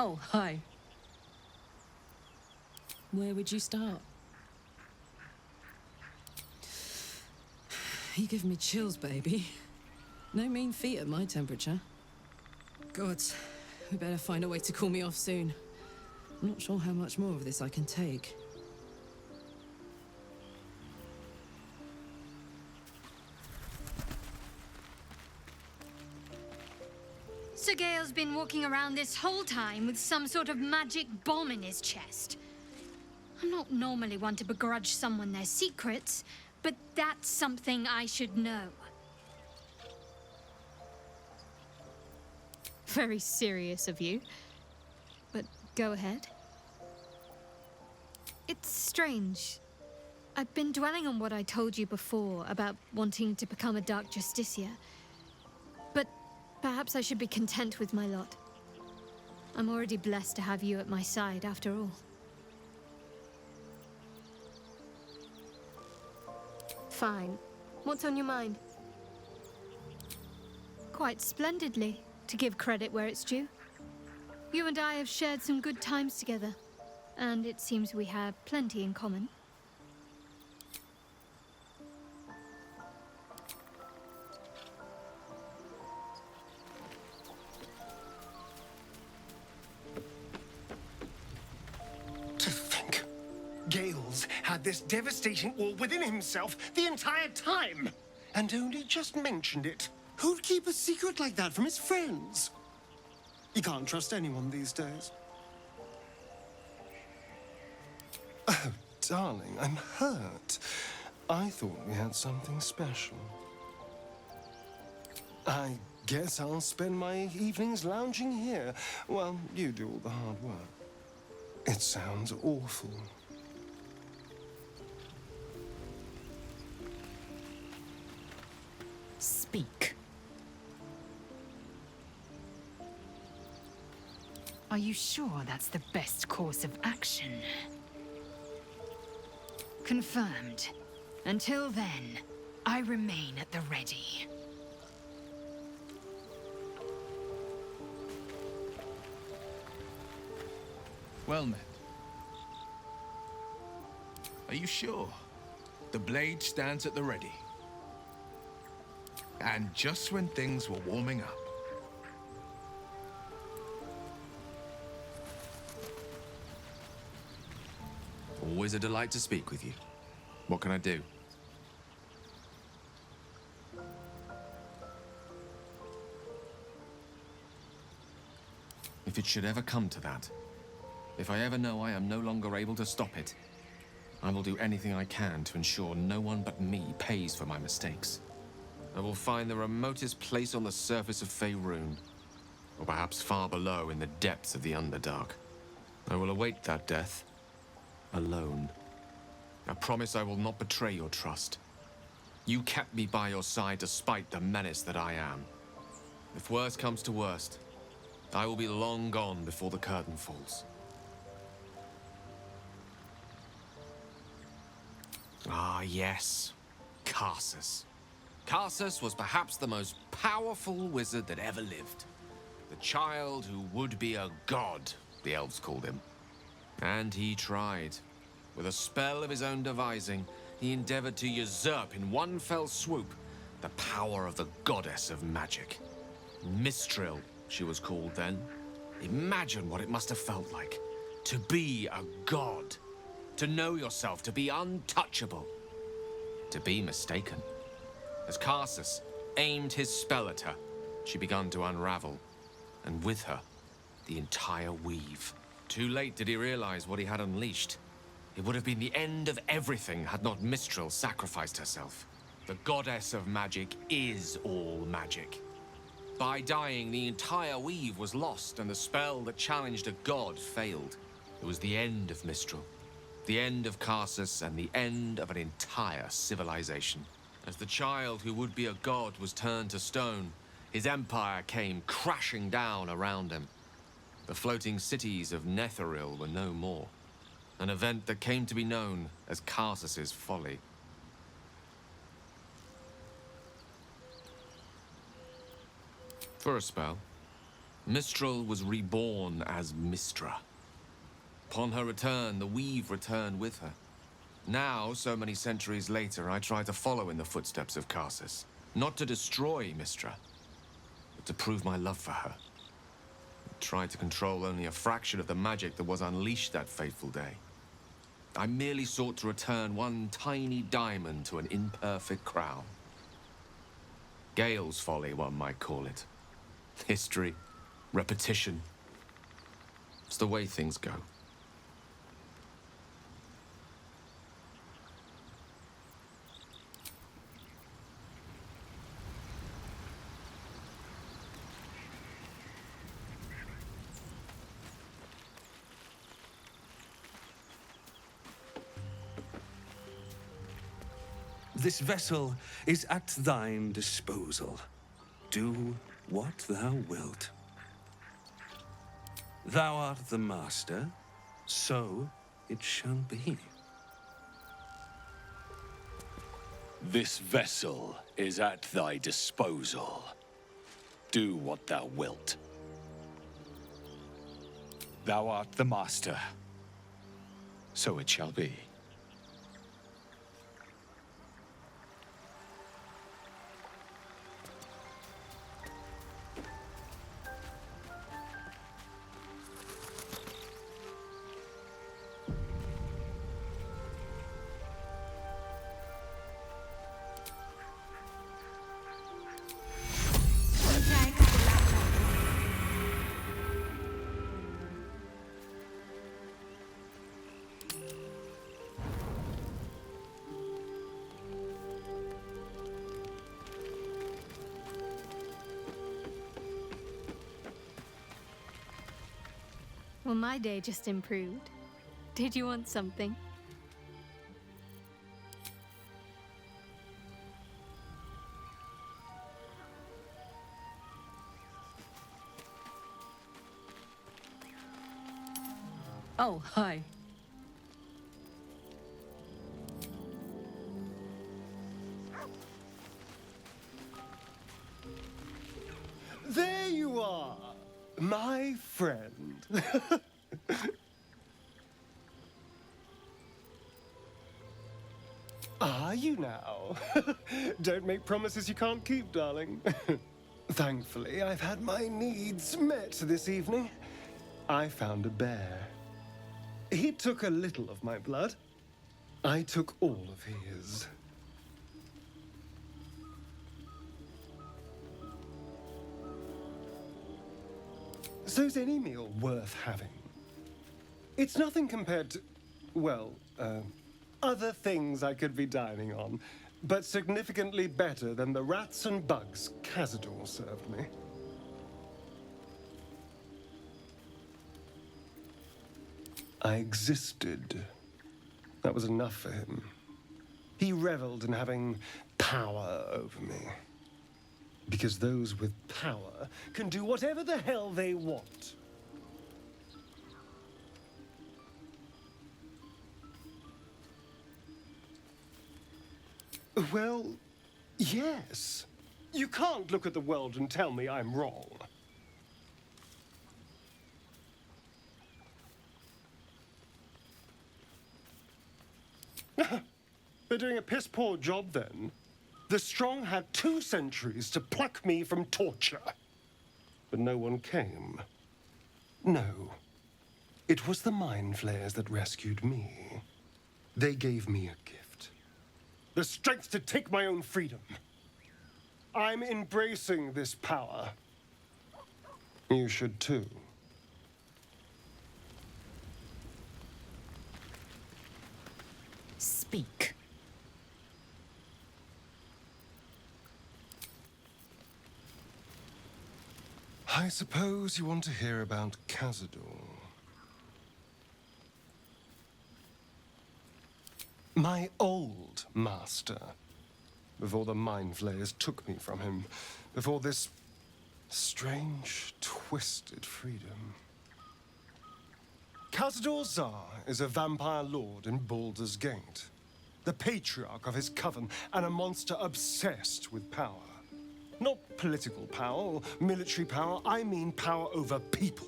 Oh, hi. Where would you start? You give me chills, baby. No mean feat at my temperature. Gods, we better find a way to cool me off soon. I'm not sure how much more of this I can take. Sir Gale's been walking around this whole time with some sort of magic bomb in his chest. I'm not normally one to begrudge someone their secrets, but that's something I should know. Very serious of you. But go ahead. It's strange. I've been dwelling on what I told you before about wanting to become a Dark Justiciar. But perhaps I should be content with my lot. I'm already blessed to have you at my side, after all. Fine. What's on your mind? Quite splendidly, to give credit where it's due. You and I have shared some good times together, and it seems we have plenty in common. To think, Gale's had this devastating war within himself the entire time, and only just mentioned it. Who'd keep a secret like that from his friends? You can't trust anyone these days. Oh, darling, I'm hurt. I thought we had something special. I guess I'll spend my evenings lounging here while you do all the hard work. It sounds awful. Speak. Are you sure that's the best course of action? Confirmed. Until then, I remain at the ready. Well met. Are you sure? The blade stands at the ready. And just when things were warming up. Always a delight to speak with you. What can I do? If it should ever come to that, if I ever know I am no longer able to stop it, I will do anything I can to ensure no one but me pays for my mistakes. I will find the remotest place on the surface of Faerûn, or perhaps far below in the depths of the Underdark. I will await that death, alone. I promise I will not betray your trust. You kept me by your side despite the menace that I am. If worst comes to worst, I will be long gone before the curtain falls. Ah, yes. Karsus. Karsus was perhaps the most powerful wizard that ever lived. The child who would be a god, the elves called him. And he tried. With a spell of his own devising, he endeavored to usurp in one fell swoop the power of the goddess of magic. Mistral, she was called then. Imagine what it must have felt like to be a god. To know yourself, to be untouchable. To be mistaken. As Karsus aimed his spell at her, she began to unravel. And with her, the entire weave. Too late did he realize what he had unleashed. It would have been the end of everything had not Mistral sacrificed herself. The goddess of magic is all magic. By dying, the entire weave was lost, and the spell that challenged a god failed. It was the end of Mistral. The end of Karsus, and the end of an entire civilization. As the child who would be a god was turned to stone, his empire came crashing down around him. The floating cities of Netheril were no more. An event that came to be known as Karsus's folly. For a spell, Mistral was reborn as Mistra. Upon her return, the weave returned with her. Now, so many centuries later, I try to follow in the footsteps of Karsus. Not to destroy Mistra, but to prove my love for her. I tried to control only a fraction of the magic that was unleashed that fateful day. I merely sought to return one tiny diamond to an imperfect crown. Gale's folly, one might call it. History, repetition. It's the way things go. This vessel is at thine disposal. Do what thou wilt. Thou art the master, so it shall be. This vessel is at thy disposal. Do what thou wilt. Thou art the master, so it shall be. Well, my day just improved. Did you want something? Oh, hi. There you are, my friend. Are you now? Don't make promises you can't keep, darling. Thankfully, I've had my needs met this evening. I found a bear. He took a little of my blood. I took all of his. So's any meal worth having. It's nothing compared to, well, other things I could be dining on, but significantly better than the rats and bugs Cazador served me. I existed. That was enough for him. He reveled in having power over me. Because those with power can do whatever the hell they want. Well, yes. You can't look at the world and tell me I'm wrong. They're doing a piss-poor job, then. The strong had 2 centuries to pluck me from torture. But no one came. No. It was the mind flayers that rescued me. They gave me a gift. The strength to take my own freedom. I'm embracing this power. You should too. Speak. I suppose you want to hear about Cazador. My old master. Before the mind flayers took me from him. Before this strange, twisted freedom. Cazador Zar is a vampire lord in Baldur's Gate. The patriarch of his coven and a monster obsessed with power. Not political power or military power, I mean power over people.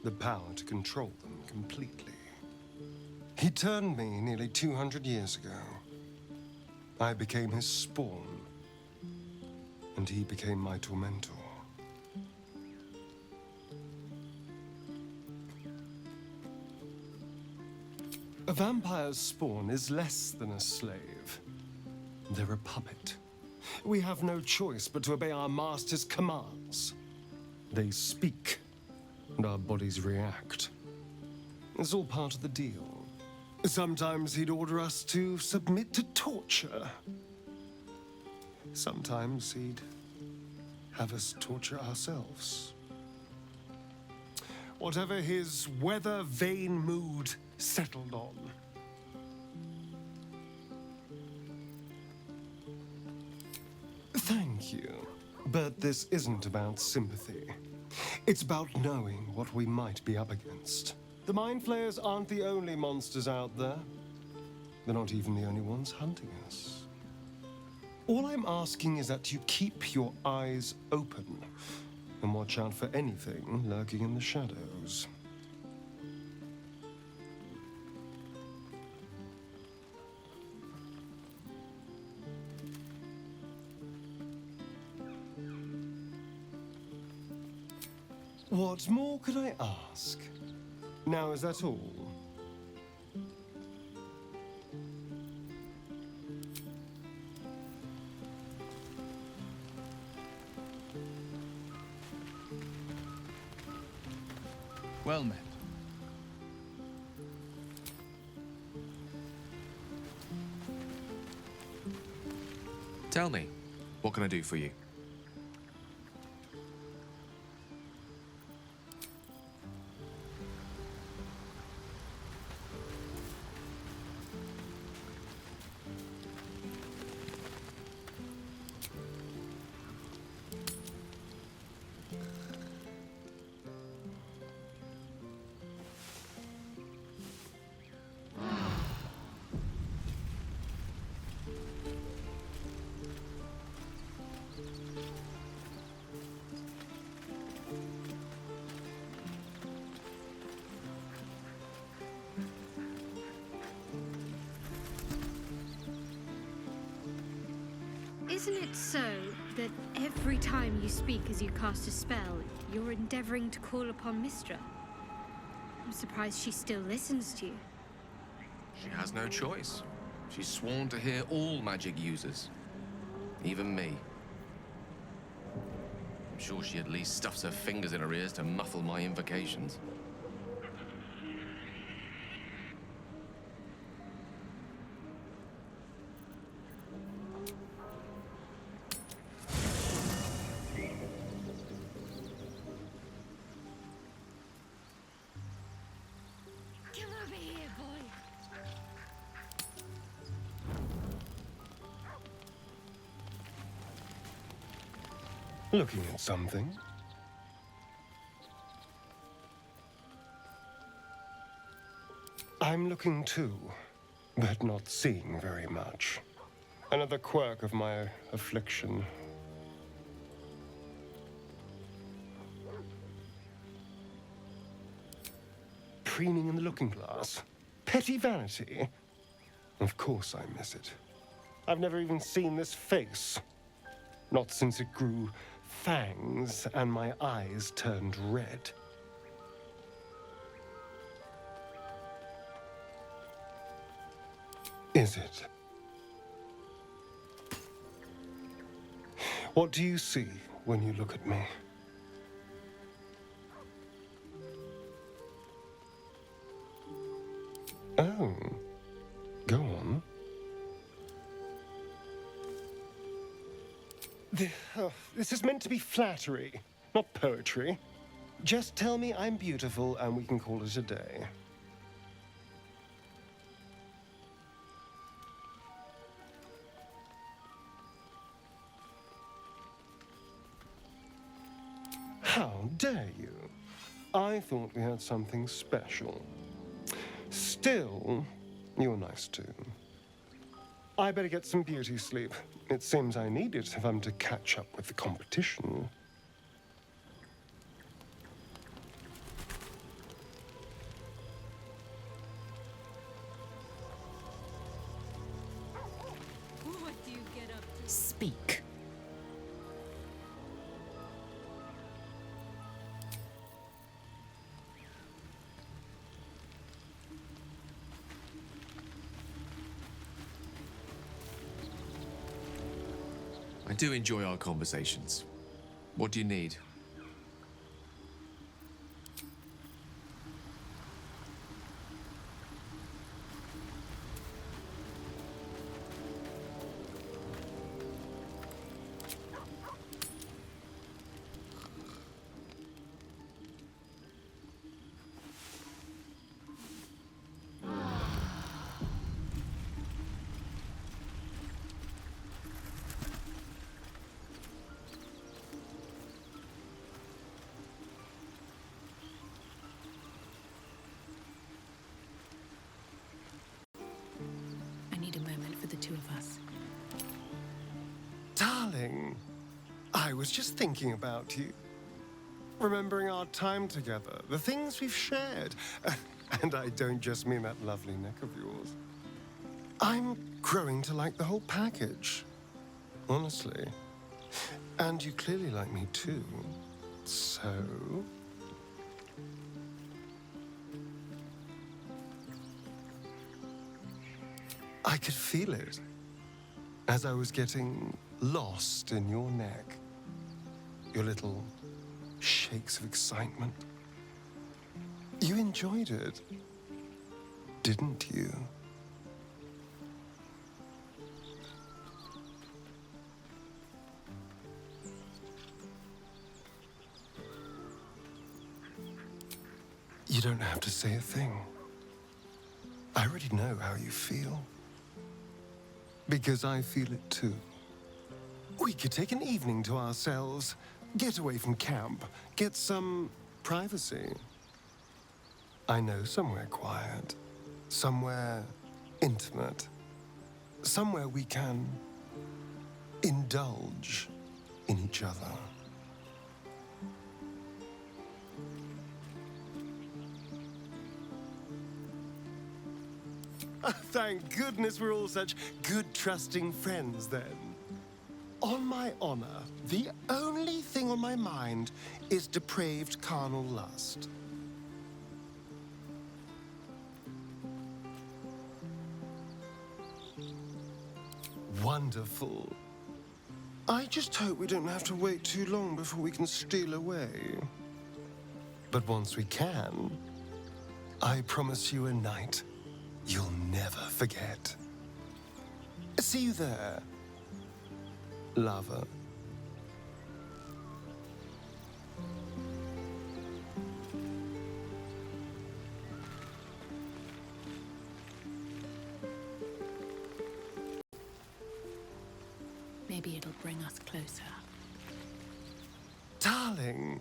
The power to control them completely. He turned me nearly 200 years ago. I became his spawn, and he became my tormentor. A vampire's spawn is less than a slave. They're a puppet. We have no choice but to obey our master's commands. They speak, and our bodies react. It's all part of the deal. Sometimes he'd order us to submit to torture. Sometimes he'd have us torture ourselves. Whatever his weather-vane mood settled on. Thank you. But this isn't about sympathy. It's about knowing what we might be up against. The Mind Flayers aren't the only monsters out there. They're not even the only ones hunting us. All I'm asking is that you keep your eyes open and watch out for anything lurking in the shadows. What more could I ask? Now, is that all? Well met. Tell me, what can I do for you? Isn't it so that every time you speak as you cast a spell, you're endeavoring to call upon Mistra? I'm surprised she still listens to you. She has no choice. She's sworn to hear all magic users. Even me. I'm sure she at least stuffs her fingers in her ears to muffle my invocations. Come over here, boy. Looking at something? I'm looking too, but not seeing very much. Another quirk of my affliction. Preening in the looking glass? Petty vanity? Of course I miss it. I've never even seen this face. Not since it grew fangs and my eyes turned red. Is it? What do you see when you look at me? Oh, go on. This is meant to be flattery, not poetry. Just tell me I'm beautiful and we can call it a day. How dare you? I thought we had something special. Still, you're nice too. I better get some beauty sleep. It seems I need it if I'm to catch up with the competition. What do you get up to? Speak. I do enjoy our conversations. What do you need? I need a moment for the two of us. Darling, I was just thinking about you. Remembering our time together, the things we've shared. And I don't just mean that lovely neck of yours. I'm growing to like the whole package. Honestly. And you clearly like me too. So... I could feel it as I was getting lost in your neck. Your little shakes of excitement. You enjoyed it, didn't you? You don't have to say a thing. I already know how you feel. Because I feel it too. We could take an evening to ourselves, get away from camp, get some privacy. I know somewhere quiet, somewhere intimate, somewhere we can indulge in each other. Thank goodness we're all such good, trusting friends then. On my honor, the only thing on my mind is depraved carnal lust. Wonderful. I just hope we don't have to wait too long before we can steal away. But once we can, I promise you a night you'll never forget. See you there, lover. Maybe it'll bring us closer. Darling,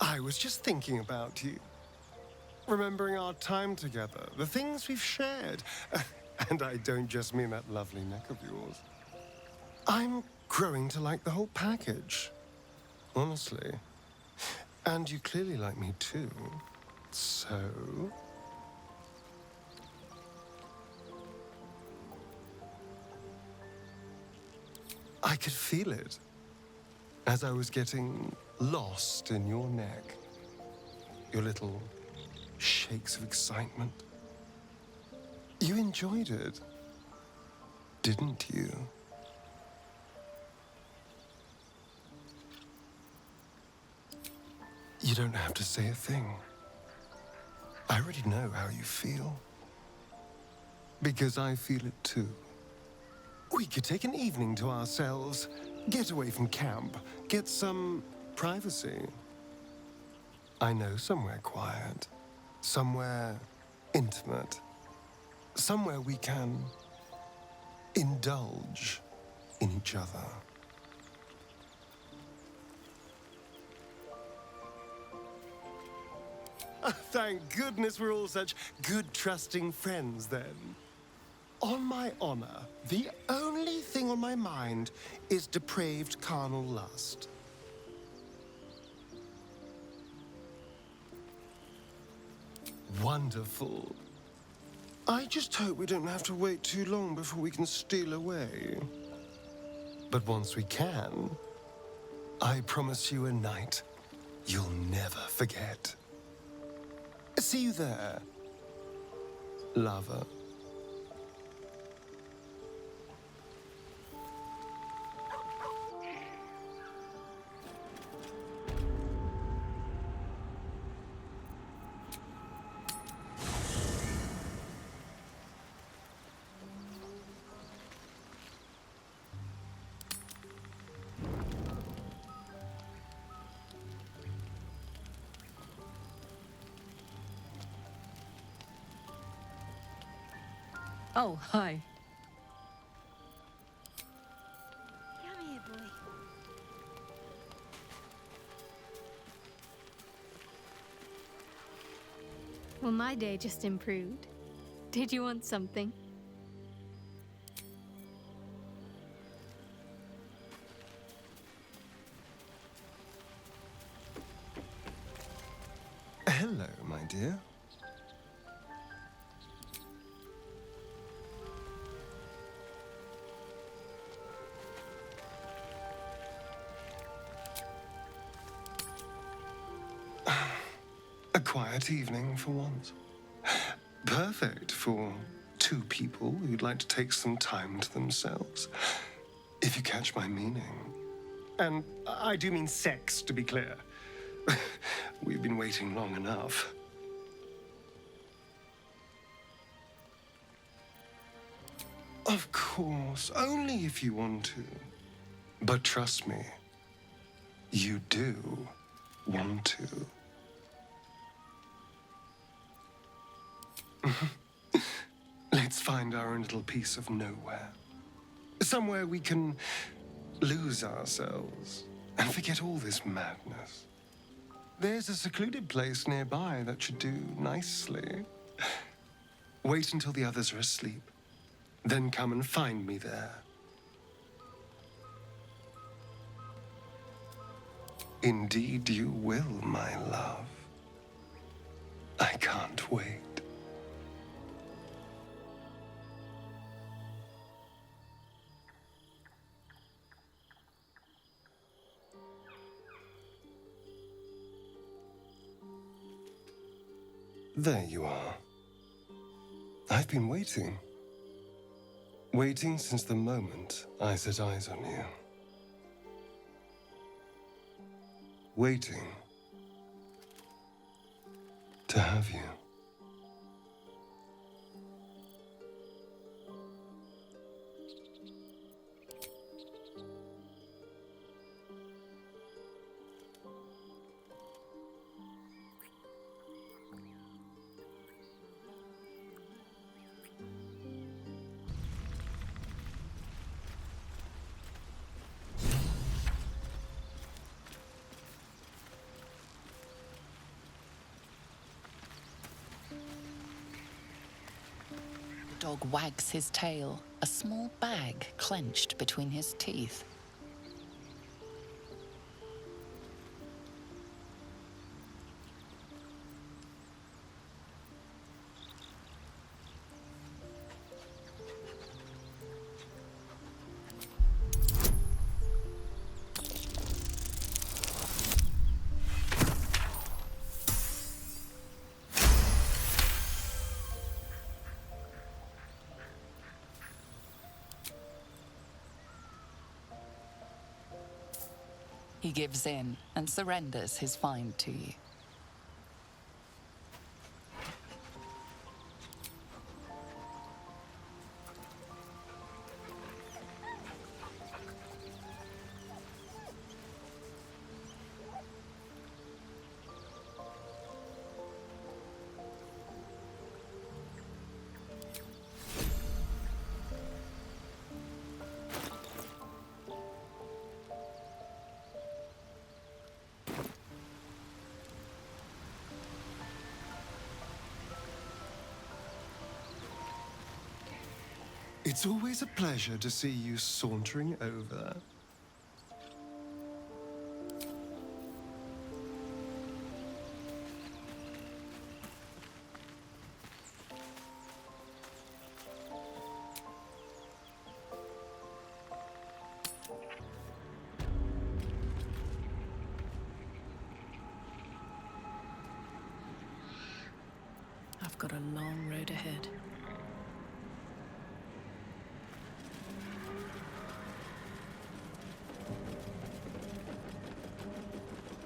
I was just thinking about you. Remembering our time together, the things we've shared. And I don't just mean that lovely neck of yours. I'm growing to like the whole package. Honestly. And you clearly like me too. So... I could feel it as I was getting lost in your neck. Your little shakes of excitement. You enjoyed it, didn't you? You don't have to say a thing. I already know how you feel. Because I feel it too. We could take an evening to ourselves, get away from camp, get some privacy. I know somewhere quiet, somewhere intimate, somewhere we can indulge in each other. Thank goodness we're all such good, trusting friends then. On my honor, the only thing on my mind is depraved carnal lust. Wonderful. I just hope we don't have to wait too long before we can steal away. But once we can, I promise you a night you'll never forget. See you there, lover. Oh, hi. Come here, boy. Well, my day just improved. Did you want something? Hello, my dear. A quiet evening for once. Perfect for two people who'd like to take some time to themselves. If you catch my meaning. And I do mean sex, to be clear. We've been waiting long enough. Of course, only if you want to. But trust me, you do want to. Let's find our own little piece of nowhere. Somewhere we can lose ourselves and forget all this madness. There's a secluded place nearby that should do nicely. Wait until the others are asleep. Then come and find me there. Indeed you will, my love. I can't wait. There you are. I've been waiting. Waiting since the moment I set eyes on you. Waiting to have you. The dog wags his tail, a small bag clenched between his teeth. He gives in and surrenders his find to you. It's always a pleasure to see you sauntering over. I've got a long road ahead.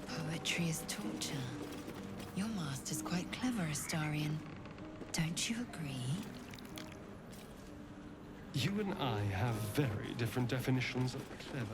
Poetry is torture. Your master's quite clever, Astarion. Don't you agree? You and I have very different definitions of clever.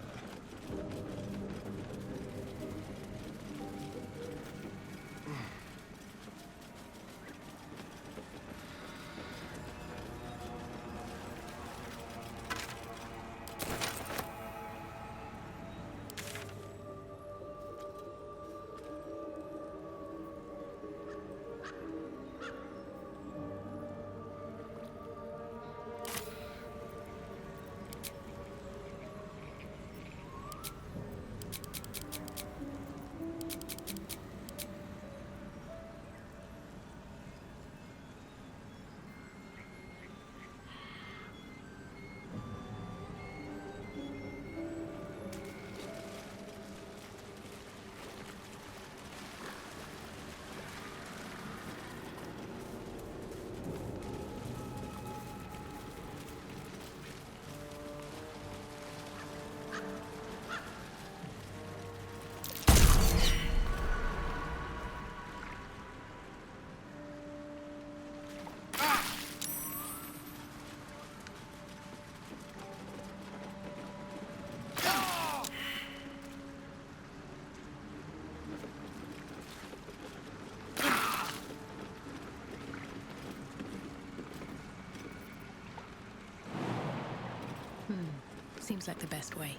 Seems like the best way.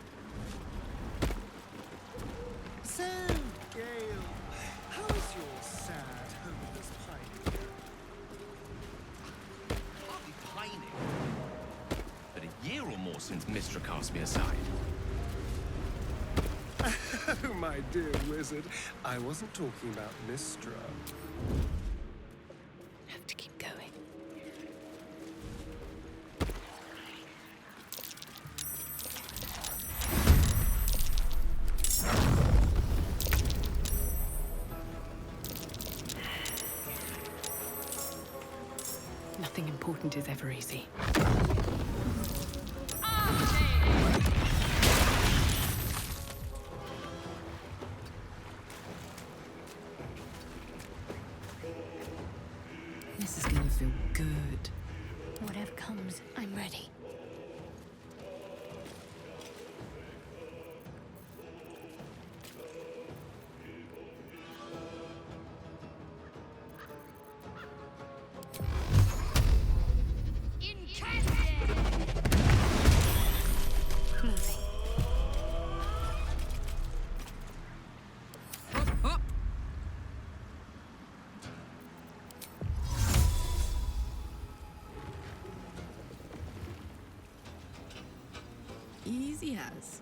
So, Gale, how is your sad, hopeless pining? Hardly pining. But a year or more since Mystra cast me aside. Oh, my dear wizard, I wasn't talking about Mystra. Have to keep going. Nothing important is ever easy. This is gonna feel good. Whatever comes, I'm ready. Easy as.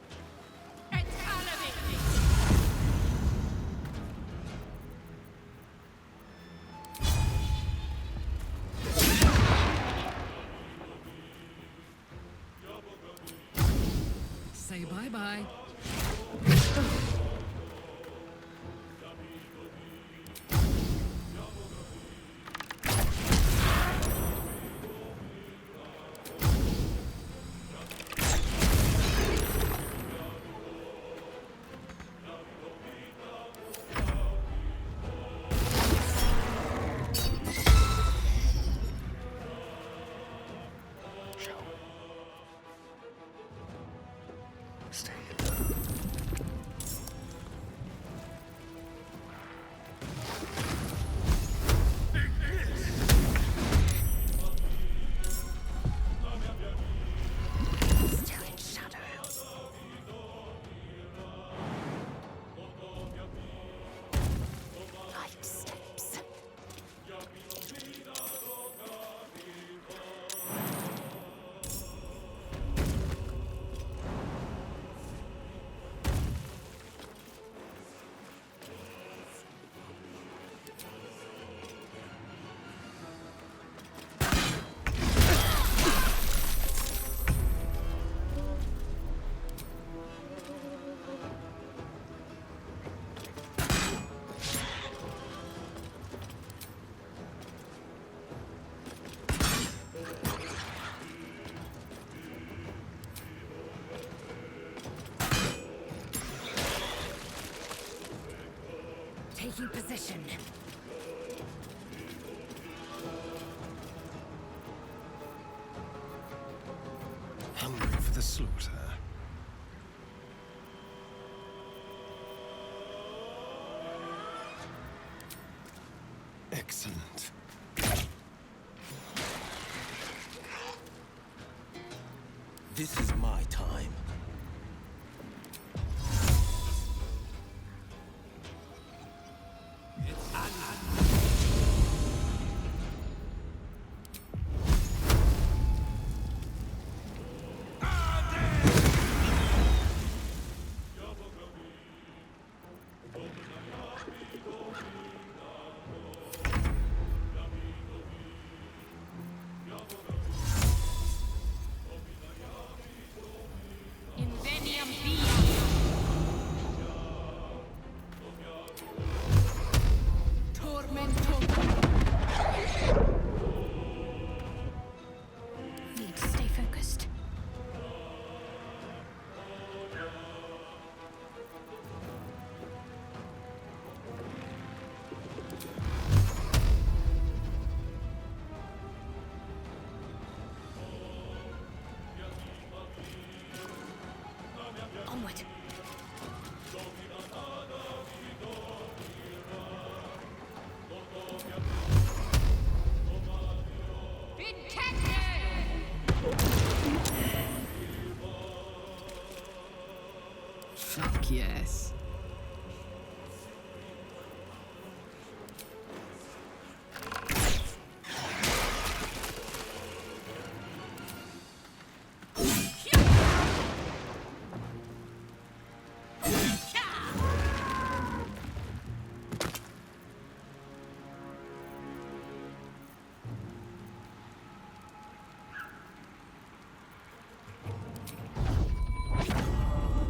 Say bye-bye. Stay Taking position. Hungry for the slaughter. Excellent. This is my time. Need to stay focused. Onward. Fuck yes.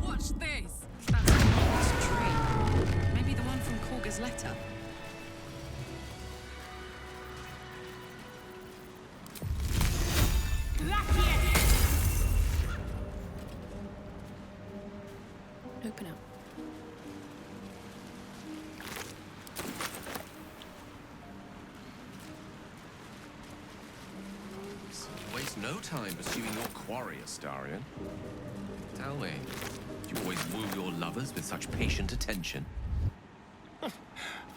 Watch this! That's a monster tree. Maybe the one from Kagha's letter. Open up. Waste no time pursuing your quarry, Astarion. Tell me, do you always woo your lovers with such patient attention?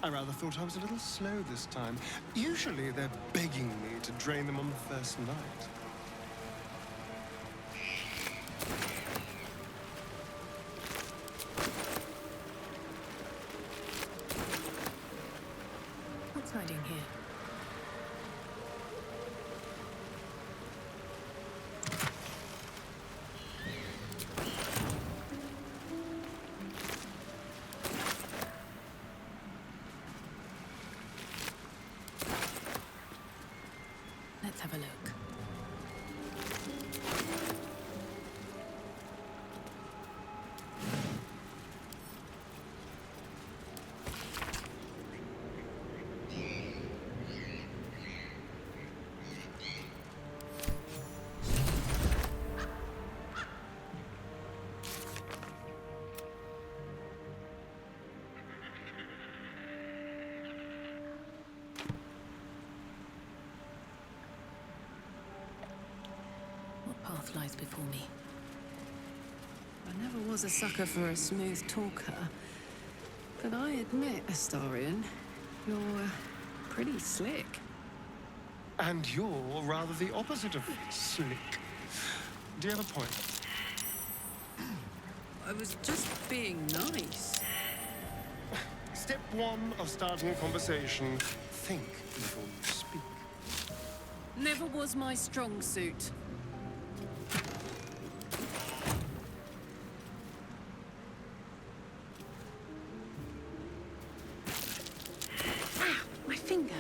I rather thought I was a little slow this time. Usually they're begging me to drain them on the first night. What's hiding here? Let's have a look. What path lies before me? I never was a sucker for a smooth talker, but I admit, Astarion, you're pretty slick. And you're rather the opposite of slick. Do you have a point? I was just being nice. Step one of starting a conversation. Think before you speak. Never was my strong suit. Ah, my finger.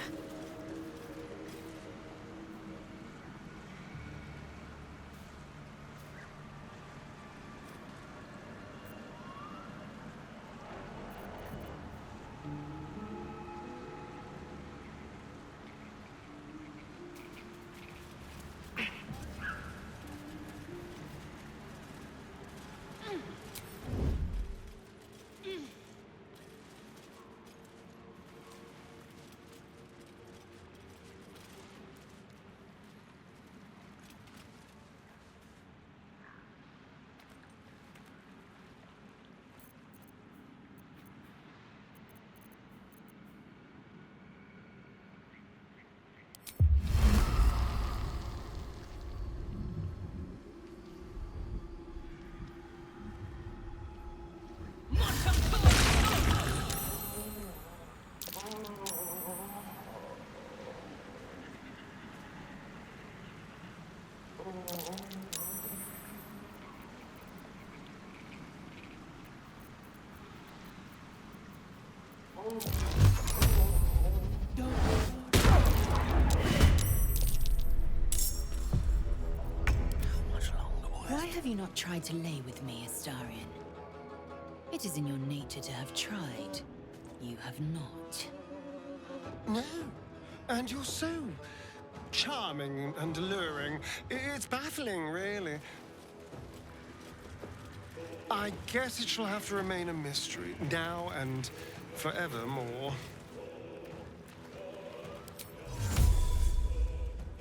Why have you not tried to lay with me, Astarion? It is in your nature to have tried. You have not. No. And you're so charming and alluring. It's baffling, really. I guess it shall have to remain a mystery, now and forevermore.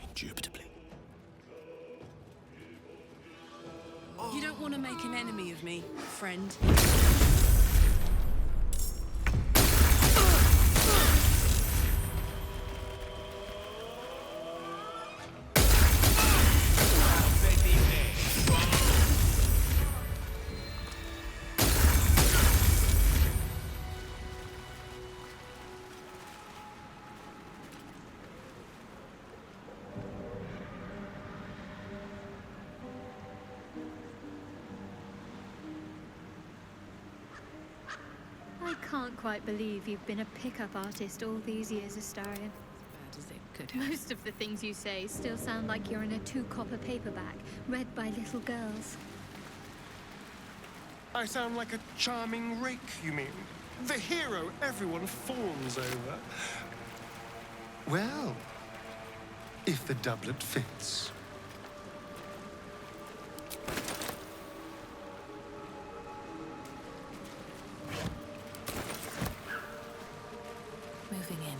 Indubitably. You don't want to make an enemy of me, friend. I can't quite believe you've been a pickup artist all these years, Astarion. Bad as it could have. Most of the things you say still sound like you're in a 2-copper paperback, read by little girls. I sound like a charming rake, you mean? The hero everyone fawns over. Well, if the doublet fits. Moving in.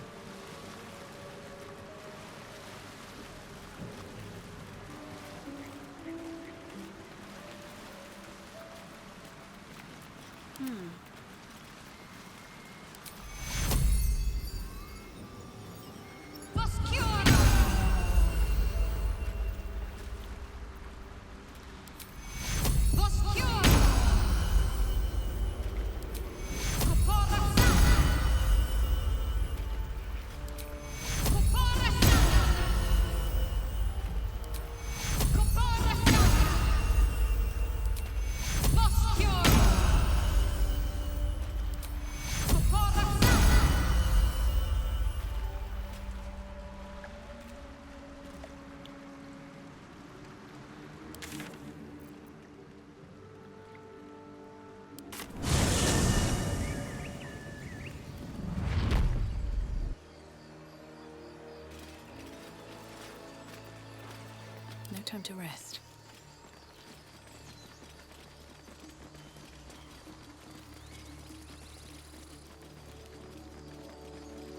No time to rest.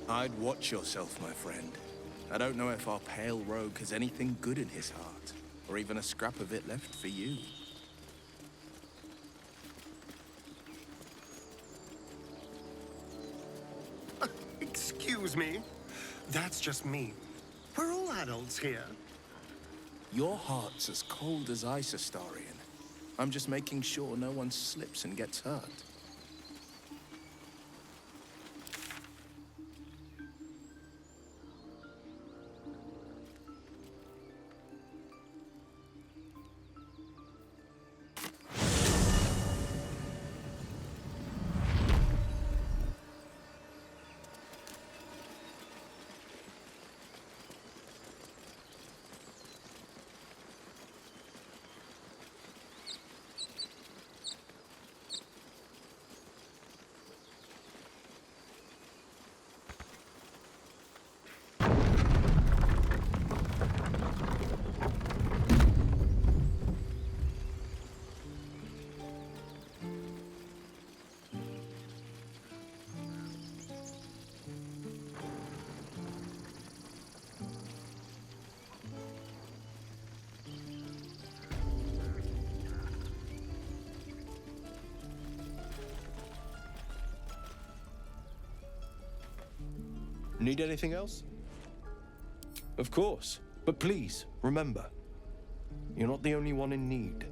I'd watch yourself, my friend. I don't know if our pale rogue has anything good in his heart, or even a scrap of it left for you. Excuse me. That's just me. We're all adults here. Your heart's as cold as ice, Astarion. I'm just making sure no one slips and gets hurt. Need anything else? Of course. But please, remember, you're not the only one in need.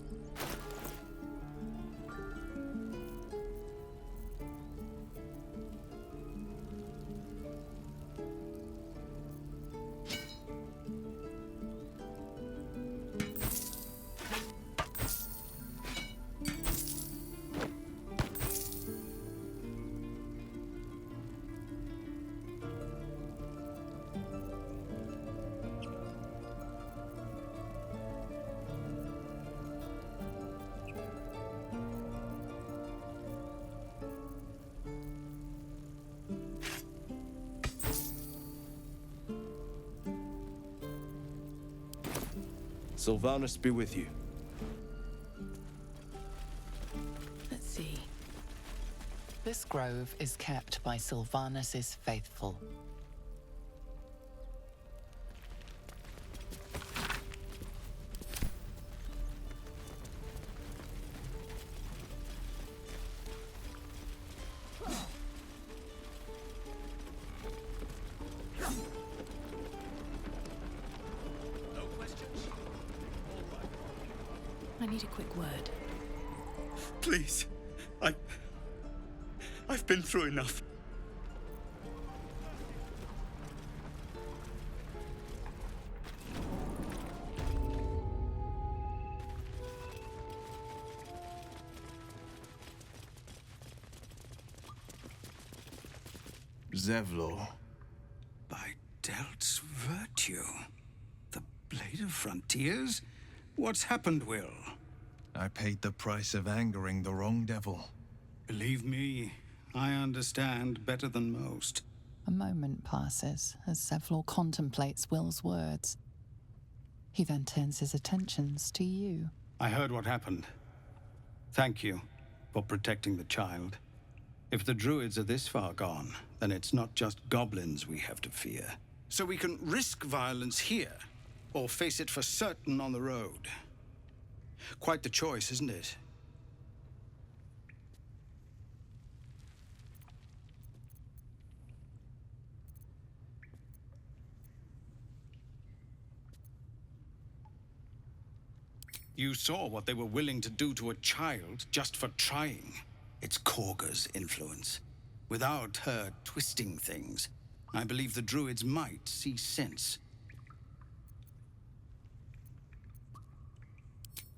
Sylvanas be with you. Let's see. This grove is kept by Sylvanas' faithful. I need a quick word. Please. I've been through enough. Zevlor. By Delt's virtue. The Blade of Frontiers? What's happened, Will? I paid the price of angering the wrong devil. Believe me, I understand better than most. A moment passes as Zevlor contemplates Will's words. He then turns his attentions to you. I heard what happened. Thank you for protecting the child. If the druids are this far gone, then it's not just goblins we have to fear. So we can risk violence here, or face it for certain on the road. Quite the choice, isn't it? You saw what they were willing to do to a child just for trying. It's Kagha's influence. Without her twisting things, I believe the druids might see sense.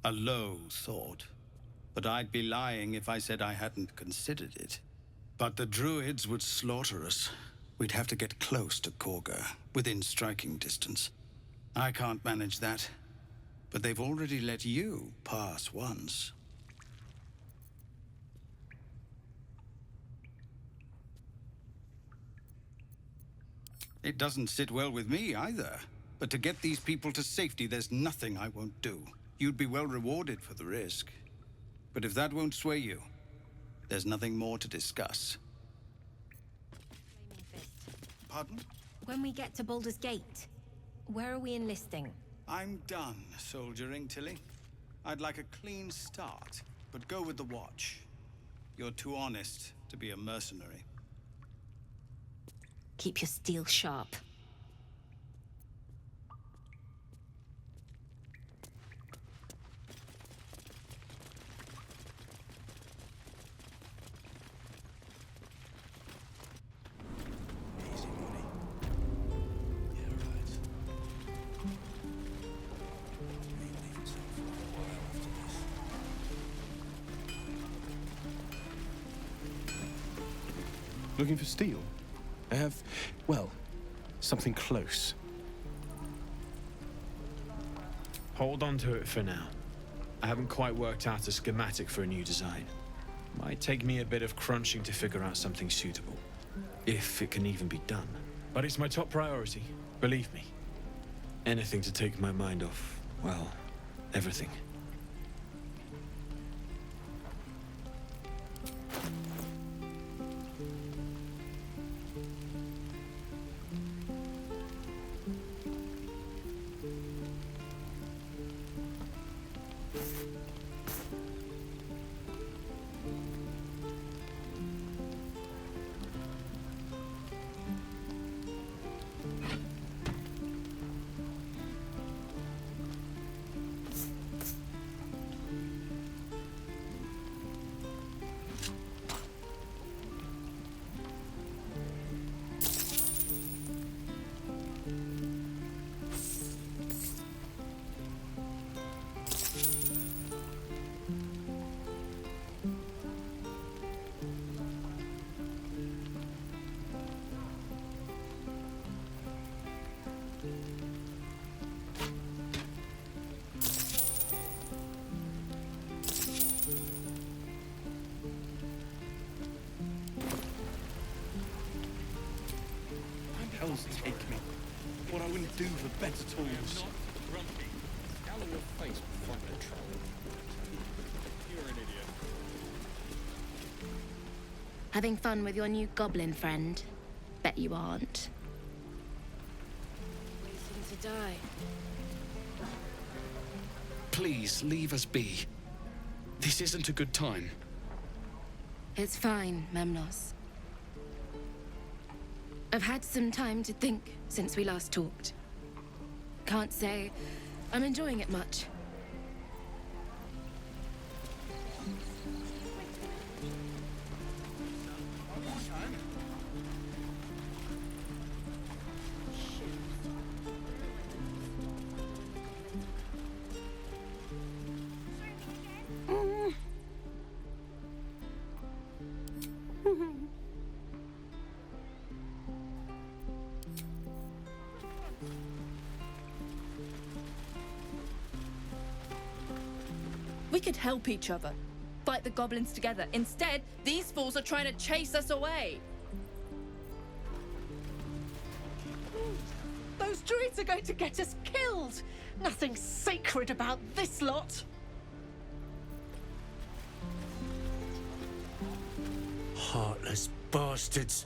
A low thought, but I'd be lying if I said I hadn't considered it. But the druids would slaughter us. We'd have to get close to Kagha, within striking distance. I can't manage that, but they've already let you pass once. It doesn't sit well with me either, but to get these people to safety, there's nothing I won't do. You'd be well rewarded for the risk. But if that won't sway you, there's nothing more to discuss. Pardon? When we get to Baldur's Gate, where are we enlisting? I'm done soldiering, Tilly. I'd like a clean start, but go with the Watch. You're too honest to be a mercenary. Keep your steel sharp. Looking for steel? I have, well, something close. Hold on to it for now. I haven't quite worked out a schematic for a new design. Might take me a bit of crunching to figure out something suitable. If it can even be done. But it's my top priority, believe me. Anything to take my mind off, well, everything. Take me. What I wouldn't do for better tools. scowl on your face before I'm in trouble. You're an idiot. Having fun with your new goblin friend? Bet you aren't. Waiting to die. Please, leave us be. This isn't a good time. It's fine, Memnos. I've had some time to think since we last talked. Can't say I'm enjoying it much. We could help each other, fight the goblins together. Instead, these fools are trying to chase us away. Those druids are going to get us killed. Nothing sacred about this lot. Heartless bastards.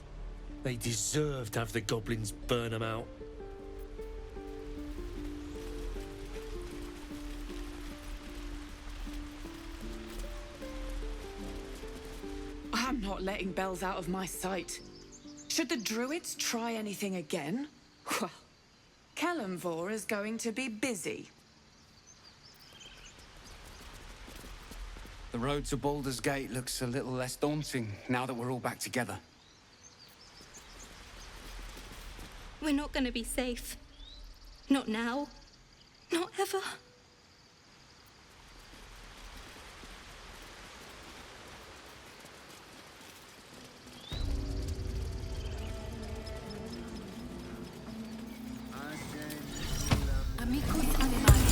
They deserve to have the goblins burn them out. I'm not letting Bells out of my sight. Should the druids try anything again? Well, Kellenvor is going to be busy. The road to Baldur's Gate looks a little less daunting now that we're all back together. We're not going to be safe. Not now. Not ever. Amicus animalis.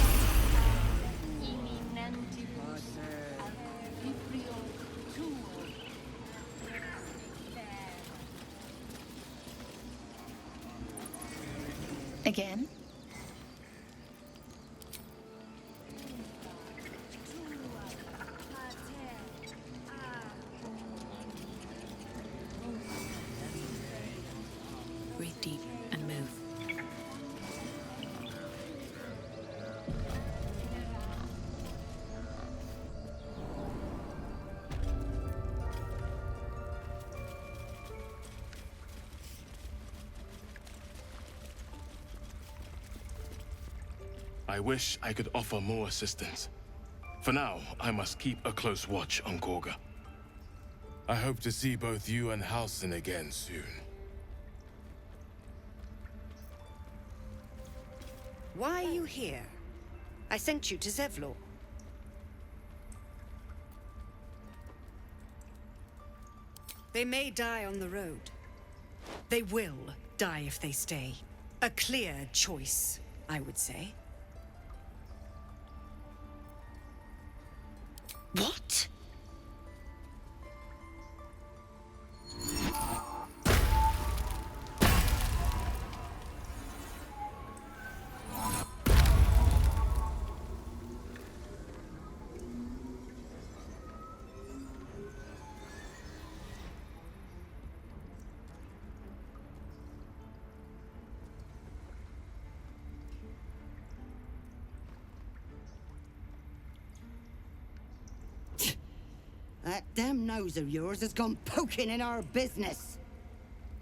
Again? Breathe deep and move. I wish I could offer more assistance. For now, I must keep a close watch on Kagha. I hope to see both you and Halsin again soon. Why are you here? I sent you to Zevlor. They may die on the road. They will die if they stay. A clear choice, I would say. What? That damn nose of yours has gone poking in our business.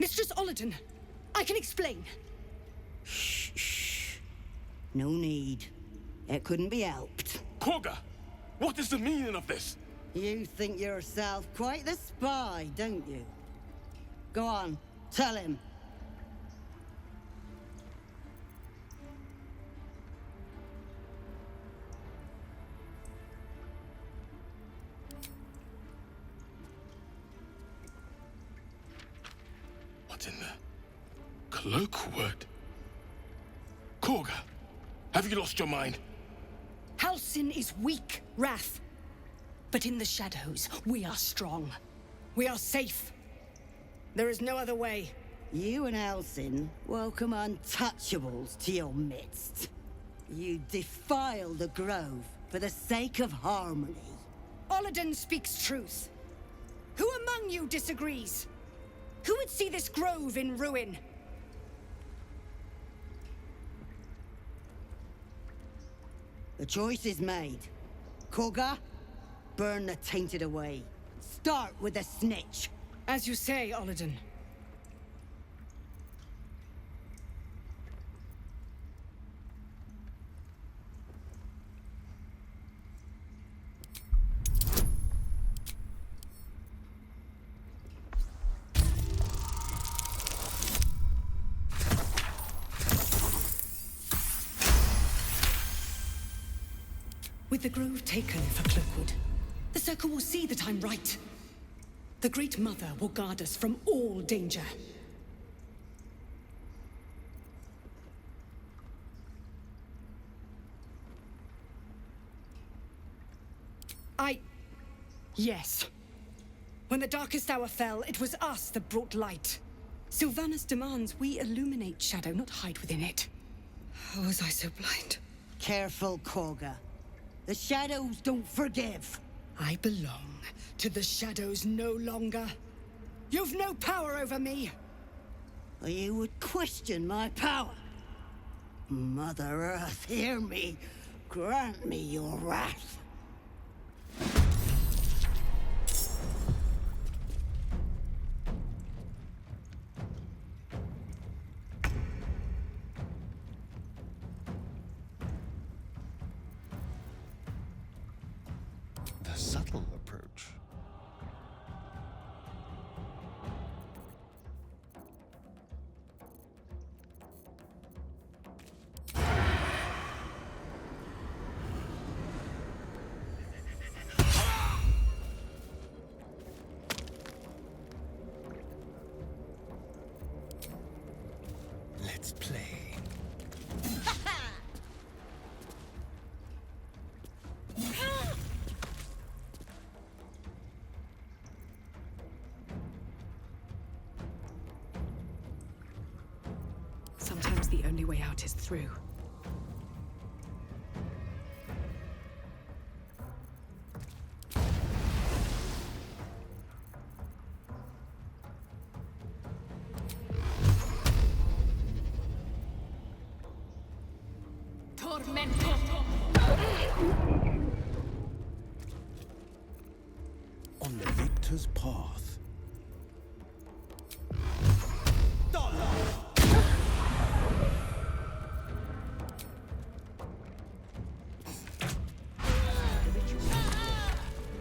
Mistress Olladin, I can explain. Shh. No need. It couldn't be helped. Kagha! What is the meaning of this? You think yourself quite the spy, don't you? Go on, tell him. What in the cloak word? Kagha, have you lost your mind? Halsin is weak, Wrath. But in the shadows, we are strong. We are safe. There is no other way. You and Halsin welcome untouchables to your midst. You defile the grove for the sake of harmony. Olladin speaks truth. Who among you disagrees? Who would see this grove in ruin? The choice is made. Kagha, burn the tainted away. Start with the snitch. As you say, Olladin. With the grove taken for Cloakwood, the Circle will see that I'm right. The Great Mother will guard us from all danger. Yes. When the darkest hour fell, it was us that brought light. Sylvanas demands we illuminate shadow, not hide within it. How was I so blind? Careful, Kagha. The shadows don't forgive. I belong to the shadows no longer. You've no power over me. You would question my power. Mother Earth, hear me. Grant me your wrath. The subtle approach. Let's play. Sometimes the only way out is through. On the victor's path.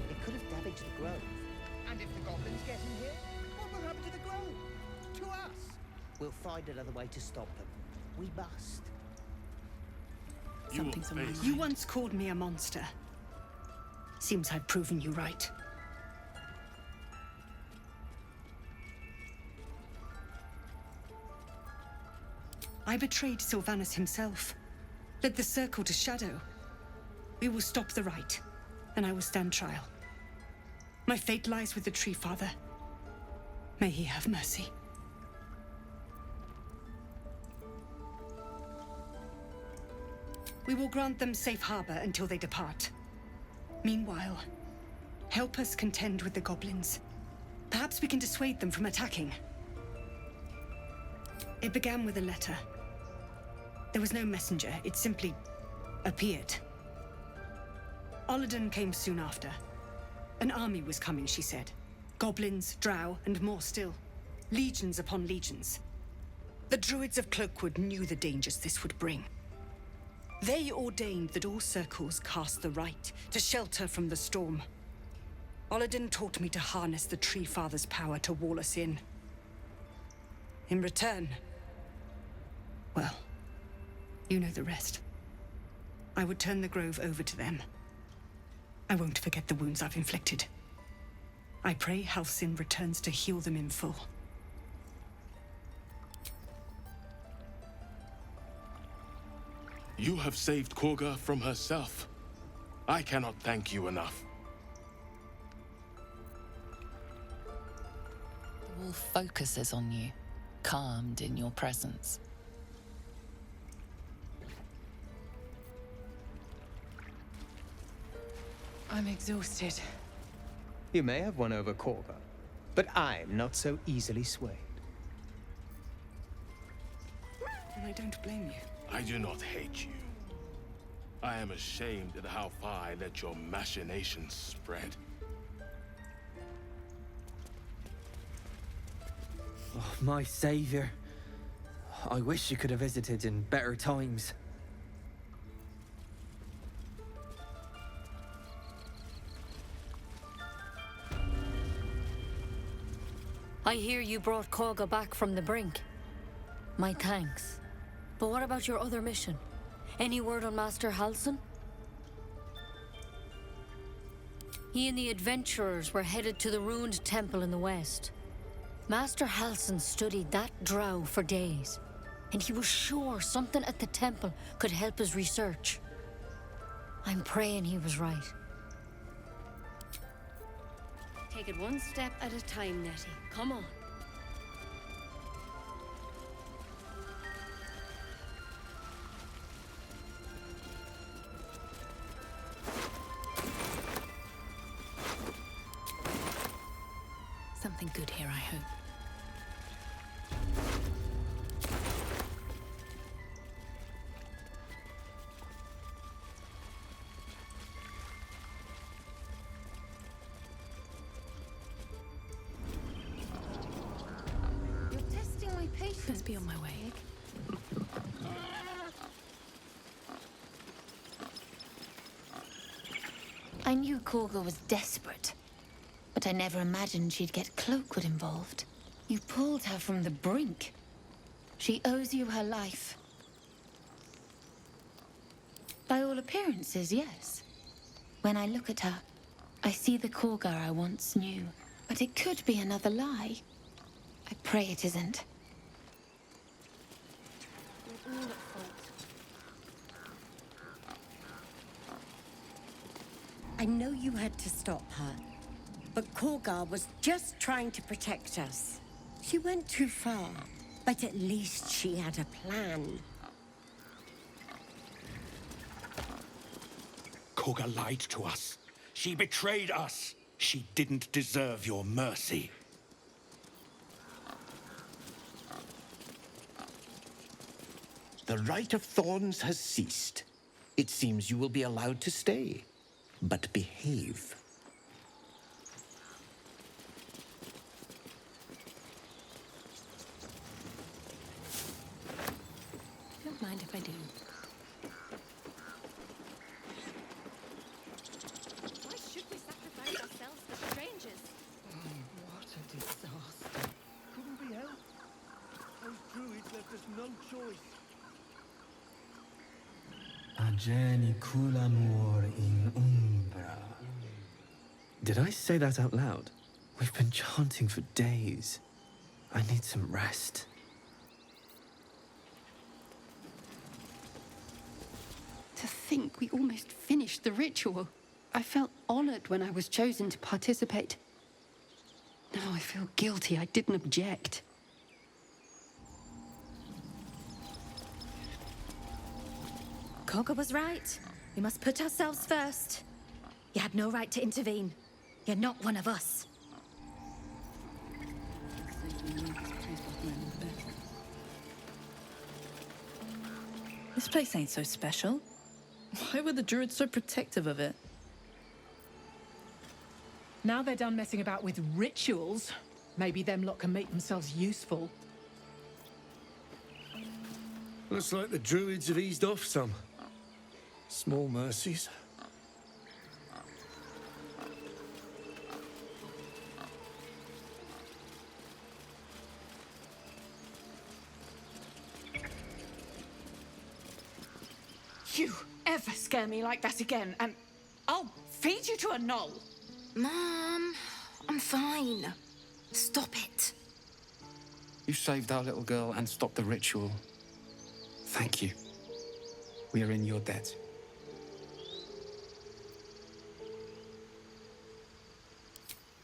It could have damaged the grove. And if the goblins get in here, what will happen to the grove? To us? We'll find another way to stop them. We must. Something's on my mind. You once called me a monster. Seems I've proven you right. I betrayed Sylvanas himself. Led the Circle to Shadow. We will stop the Rite, and I will stand trial. My fate lies with the Tree Father. May he have mercy. We will grant them safe harbor until they depart. Meanwhile, help us contend with the goblins. Perhaps we can dissuade them from attacking. It began with a letter. There was no messenger, it simply appeared. Olladin came soon after. An army was coming, she said. Goblins, drow, and more still. Legions upon legions. The druids of Cloakwood knew the dangers this would bring. They ordained that all circles cast the Rite to shelter from the storm. Olladin taught me to harness the Tree Father's power to wall us in. In return, well, you know the rest. I would turn the grove over to them. I won't forget the wounds I've inflicted. I pray Halsin returns to heal them in full. You have saved Kagha from herself. I cannot thank you enough. The wolf focuses on you, calmed in your presence. I'm exhausted. You may have won over Kagha, but I'm not so easily swayed. And I don't blame you. I do not hate you. I am ashamed at how far I let your machinations spread. Oh, my savior. I wish you could have visited in better times. I hear you brought Kagha back from the brink. My thanks. But what about your other mission? Any word on Master Halsin? He and the adventurers were headed to the ruined temple in the west. Master Halsin studied that drow for days, and he was sure something at the temple could help his research. I'm praying he was right. Take it one step at a time, Nettie. Come on. Something good here, I hope. You're testing my patience. Must be on my way. I knew Kagha was desperate, but I never imagined she'd get Cloakwood involved. You pulled her from the brink. She owes you her life. By all appearances, yes. When I look at her, I see the Kagha I once knew. But it could be another lie. I pray it isn't. We're all at fault. I know you had to stop her, but Kagha was just trying to protect us. She went too far, but at least she had a plan. Kagha lied to us. She betrayed us. She didn't deserve your mercy. The Rite of Thorns has ceased. It seems you will be allowed to stay, but behave. Don't mind if I do. Why should we sacrifice ourselves for strangers? What a disaster. Couldn't be helped. Those druids left us no choice. Ageni culamur in umbra. Did I say that out loud? We've been chanting for days. I need some rest. To think we almost finished the ritual. I felt honored when I was chosen to participate. Now I feel guilty I didn't object. Kagha was right. We must put ourselves first. You had no right to intervene. You're not one of us. This place ain't so special. Why were the druids so protective of it? Now they're done messing about with rituals, maybe them lot can make themselves useful. Looks like the druids have eased off some. Small mercies. You ever scare me like that again, and I'll feed you to a knoll. Mom, I'm fine. Stop it. You saved our little girl and stopped the ritual. Thank you. We are in your debt.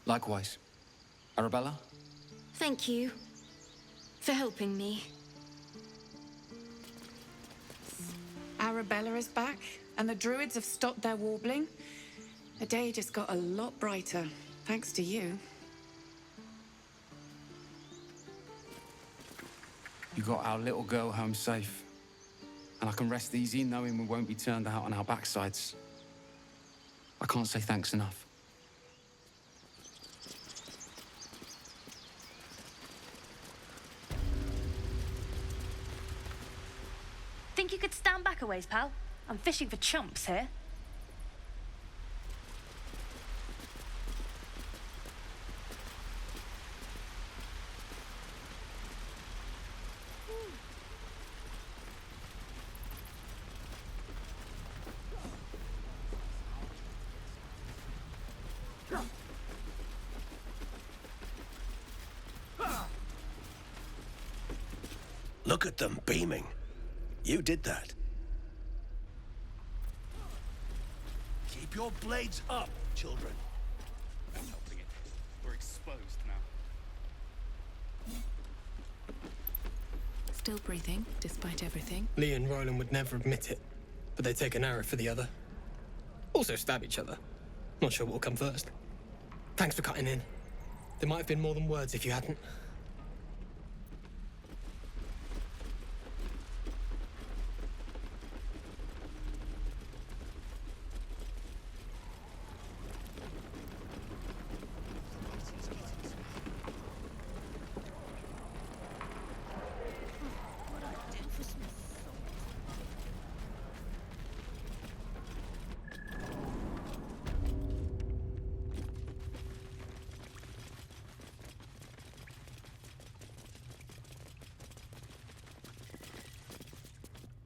Likewise. Arabella? Thank you for helping me. Arabella is back, and the druids have stopped their warbling. The day just got a lot brighter, thanks to you. You got our little girl home safe. And I can rest easy knowing we won't be turned out on our backsides. I can't say thanks enough. Think you could stand back a ways, pal? I'm fishing for chumps here. Look at them beaming. You did that. Keep your blades up, children. I'm helping it. We're exposed now. Still breathing, despite everything. Lee and Roland would never admit it, but they take an arrow for the other. Also stab each other. Not sure what'll come first. Thanks for cutting in. There might have been more than words if you hadn't.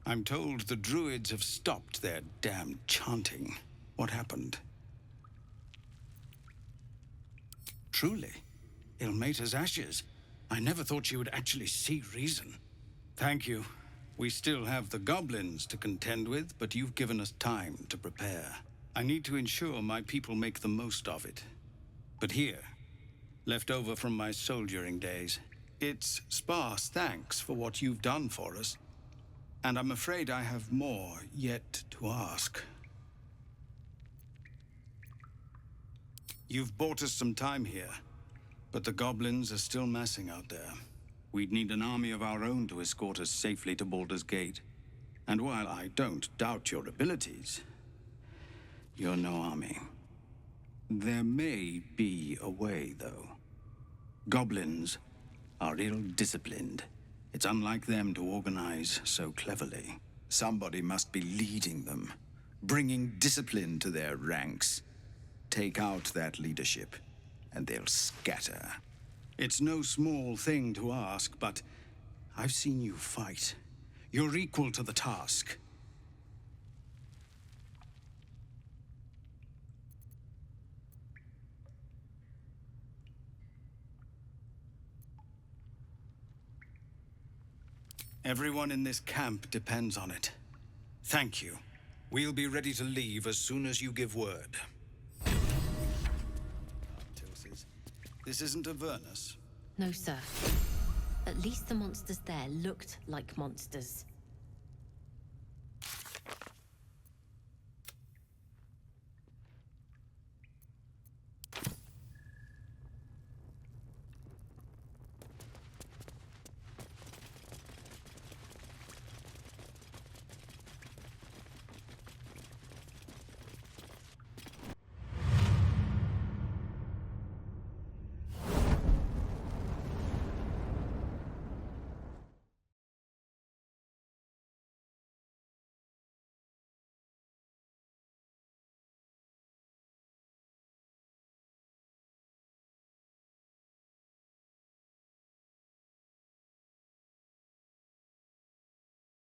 I'm told the druids have stopped their damn chanting. What happened? Truly, Ilmater's ashes. I never thought she would actually see reason. Thank you. We still have the goblins to contend with, but you've given us time to prepare. I need to ensure my people make the most of it. But here, left over from my soldiering days, it's sparse thanks for what you've done for us. And I'm afraid I have more yet to ask. You've bought us some time here, but the goblins are still massing out there. We'd need an army of our own to escort us safely to Baldur's Gate. And while I don't doubt your abilities, you're no army. There may be a way, though. Goblins are ill-disciplined. It's unlike them to organize so cleverly. Somebody must be leading them, bringing discipline to their ranks. Take out that leadership, and they'll scatter. It's no small thing to ask, but I've seen you fight. You're equal to the task. Everyone in this camp depends on it. Thank you. We'll be ready to leave as soon as you give word. This isn't Avernus. No, sir. At least the monsters there looked like monsters.